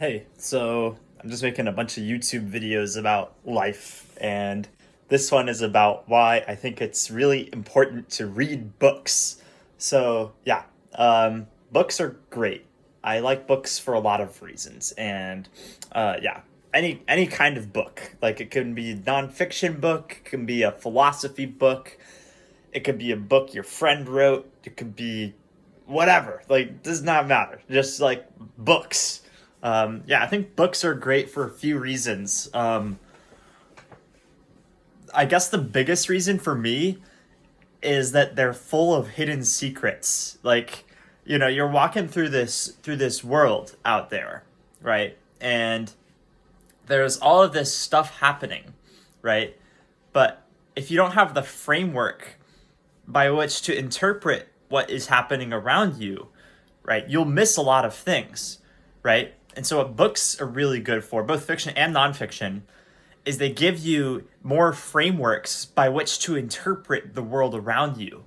Hey, so I'm just making a bunch of YouTube videos about life, and this one is about why I think it's really important to read books. So, yeah, books are great. I like books for a lot of reasons, and yeah, any kind of book. Like it can be a nonfiction book, it can be a philosophy book, it could be a book your friend wrote, it could be whatever. Like, does not matter. Just like books. Yeah, I think books are great for a few reasons. I guess the biggest reason for me is that they're full of hidden secrets. Like, you're walking through this world out there, right? And there's all of this stuff happening, right? But if you don't have the framework by which to interpret what is happening around you, right, you'll miss a lot of things, right? And so, what books are really good for, both fiction and nonfiction, is they give you more frameworks by which to interpret the world around you.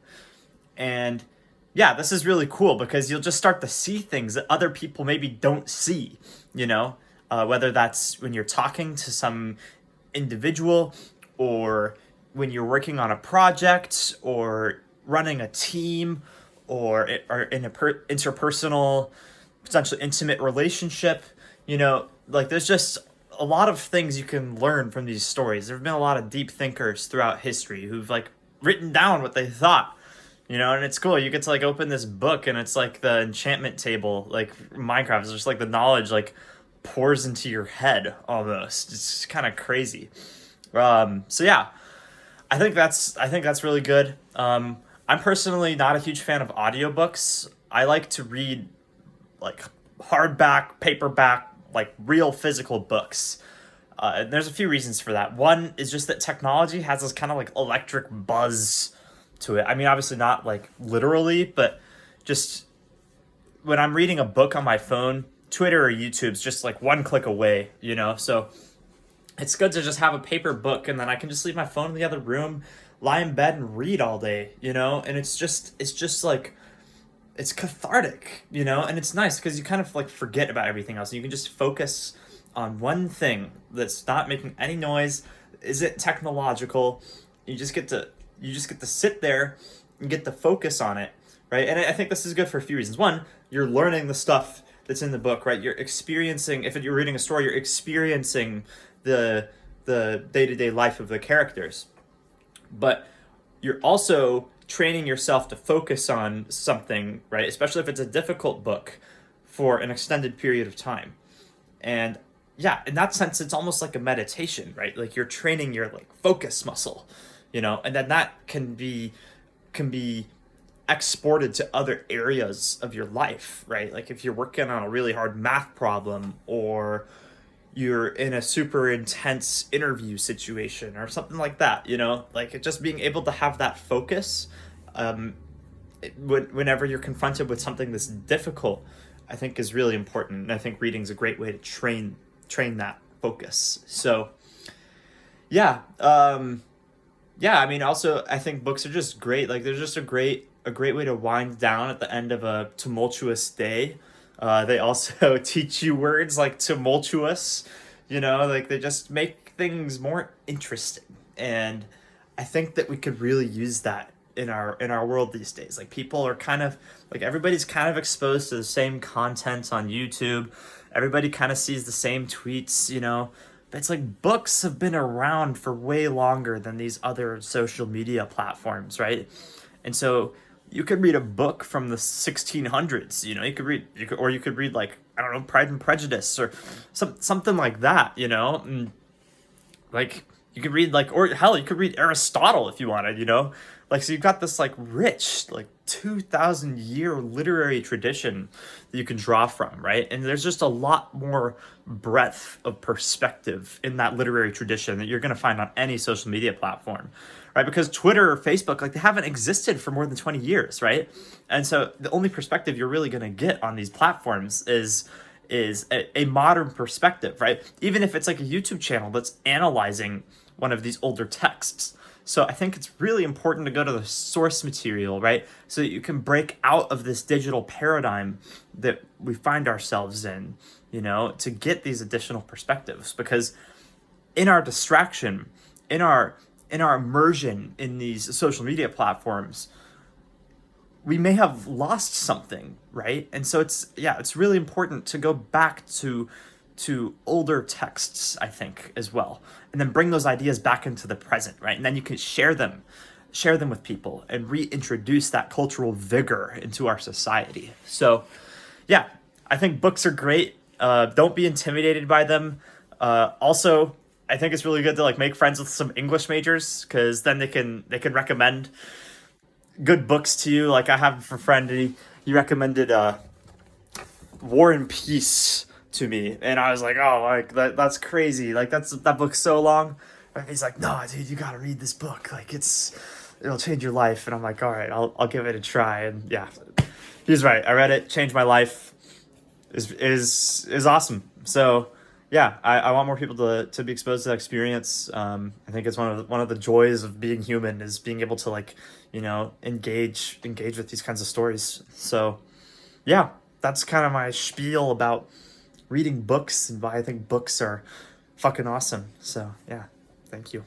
And yeah, this is really cool because you'll just start to see things that other people maybe don't see, whether that's when you're talking to some individual or when you're working on a project or running a team or in a interpersonal, potentially intimate relationship. Like there's just a lot of things you can learn from these stories. There have been a lot of deep thinkers throughout history who've like written down what they thought, and it's cool. You get to like open this book and it's like the enchantment table, like Minecraft. It's just like the knowledge like pours into your head almost. It's kind of crazy. So yeah, I think that's really good. I'm personally not a huge fan of audiobooks. I like to read like hardback, paperback, like real physical books. And there's a few reasons for that. One is just that technology has this kind of like electric buzz to it. I mean, obviously not like literally, but just when I'm reading a book on my phone, Twitter or YouTube's just like one click away. So it's good to just have a paper book and then I can just leave my phone in the other room, lie in bed and read all day. And it's just like it's cathartic, and it's nice because you kind of like forget about everything else. You can just focus on one thing that's not making any noise, isn't technological. You just get to sit there and get the focus on it, right? And I think this is good for a few reasons. One, you're learning the stuff that's in the book, right? You're experiencing, if you're reading a story, you're experiencing the day-to-day life of the characters. But you're also training yourself to focus on something, right? Especially if it's a difficult book for an extended period of time. And yeah, in that sense, it's almost like a meditation, right? Like you're training your like focus muscle, and then that can be exported to other areas of your life, right? Like if you're working on a really hard math problem or you're in a super intense interview situation or something like that, like just being able to have that focus whenever you're confronted with something that's difficult, I think is really important. And I think reading is a great way to train that focus. So yeah, yeah. I mean, also I think books are just great. Like they're just a great way to wind down at the end of a tumultuous day. They also teach you words like tumultuous, like they just make things more interesting. And I think that we could really use that in our world these days. Like people are kind of like everybody's kind of exposed to the same content on YouTube. Everybody kind of sees the same tweets. But it's like books have been around for way longer than these other social media platforms, right? And so you could read a book from the 1600s. You could read like I don't know, Pride and Prejudice or something like that. And like you could read like, or hell, you could read Aristotle if you wanted. Like so you've got this like rich like 2,000 year literary tradition that you can draw from, right? And there's just a lot more breadth of perspective in that literary tradition that you're going to find on any social media platform, right? Because Twitter or Facebook, like they haven't existed for more than 20 years, right? And so the only perspective you're really going to get on these platforms is a modern perspective, right? Even if it's like a YouTube channel that's analyzing one of these older texts. So I think it's really important to go to the source material, right? So that you can break out of this digital paradigm that we find ourselves in. to get these additional perspectives. Because in our distraction, in our immersion in these social media platforms, we may have lost something, right? And so it's really important to go back to older texts, I think, as well, and then bring those ideas back into the present, right? And then you can share them with people and reintroduce that cultural vigor into our society. So yeah, I think books are great. Don't be intimidated by them. Also, I think it's really good to like make friends with some English majors, because then they can recommend good books to you. Like I have a friend, and he recommended War and Peace to me, and I was like, oh, like that's crazy. Like that book's so long. And he's like, no, dude, you gotta read this book. Like it'll change your life. And I'm like, all right, I'll give it a try. And yeah, he's right. I read it, changed my life. Is awesome. So yeah, I want more people to be exposed to that experience. I think it's one of the joys of being human, is being able to like, engage with these kinds of stories. So yeah, that's kind of my spiel about reading books and why I think books are fucking awesome. So yeah, thank you.